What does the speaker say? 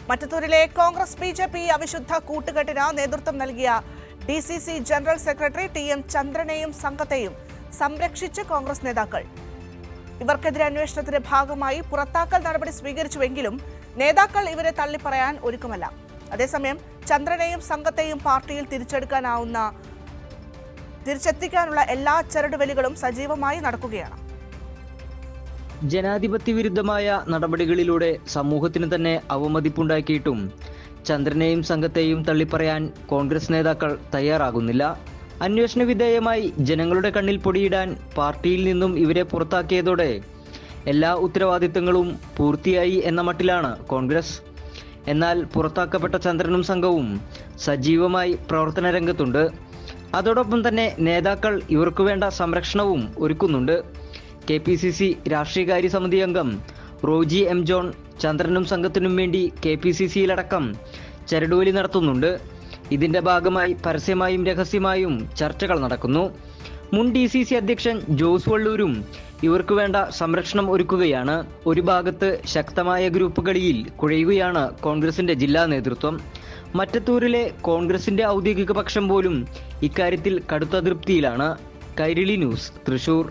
മറ്റത്തൂരിലെ Congress BJP അവിശുദ്ധ കൂട്ടുകെട്ടിന് നേതൃത്വം നൽകിയ DCC general secretary TM ചന്ദ്രനെയും സംഘത്തെയും സംരക്ഷിച്ച് കോൺഗ്രസ് നേതാക്കൾ. ഇവർക്കെതിരെ അന്വേഷണത്തിന്റെ ഭാഗമായി പുറത്താക്കൽ നടപടി സ്വീകരിച്ചുവെങ്കിലും നേതാക്കൾ ഇവരെ തള്ളിപ്പറയാൻ ഒരുക്കമല്ല. അതേസമയം ചന്ദ്രനെയും സംഘത്തെയും പാർട്ടിയിൽ തിരിച്ചെത്തിക്കാനുള്ള എല്ലാ ചരടുവലികളും സജീവമായി നടക്കുകയാണ്. ജനാധിപത്യ വിരുദ്ധമായ നടപടികളിലൂടെ സമൂഹത്തിന് തന്നെ അവമതിപ്പുണ്ടാക്കിയിട്ടും ചന്ദ്രനെയും സംഘത്തെയും തള്ളിപ്പറയാൻ കോൺഗ്രസ് നേതാക്കൾ തയ്യാറാകുന്നില്ല. അന്വേഷണ വിധേയമായി ജനങ്ങളുടെ കണ്ണിൽ പൊടിയിടാൻ പാർട്ടിയിൽ നിന്നും ഇവരെ പുറത്താക്കിയതോടെ എല്ലാ ഉത്തരവാദിത്തങ്ങളും പൂർത്തിയായി എന്ന മട്ടിലാണ് കോൺഗ്രസ്. എന്നാൽ പുറത്താക്കപ്പെട്ട ചന്ദ്രനും സംഘവും സജീവമായി പ്രവർത്തന രംഗത്തുണ്ട്. അതോടൊപ്പം തന്നെ നേതാക്കൾ ഇവർക്കു വേണ്ട സംരക്ഷണവും ഒരുക്കുന്നുണ്ട്. KPCC രാഷ്ട്രീയകാര്യ സമിതി അംഗം റോജി M. ജോൺ ചന്ദ്രനും സംഘത്തിനും വേണ്ടി KPCCയിലടക്കം ചരടുവലി നടത്തുന്നുണ്ട്. ഇതിന്റെ ഭാഗമായി പരസ്യമായും രഹസ്യമായും ചർച്ചകൾ നടക്കുന്നു. മുൻ DCC അധ്യക്ഷൻ ജോസ് വള്ളൂരും ഇവർക്ക് വേണ്ട സംരക്ഷണം ഒരുക്കുകയാണ്. ഒരു ഭാഗത്ത് ശക്തമായ ഗ്രൂപ്പ് കളിയിൽ കുഴയുകയാണ് കോൺഗ്രസിന്റെ ജില്ലാ നേതൃത്വം. മറ്റത്തൂരിലെ കോൺഗ്രസിന്റെ ഔദ്യോഗിക പക്ഷം പോലും ഇക്കാര്യത്തിൽ കടുത്ത അതൃപ്തിയിലാണ്. കൈരളി ന്യൂസ്, തൃശൂർ.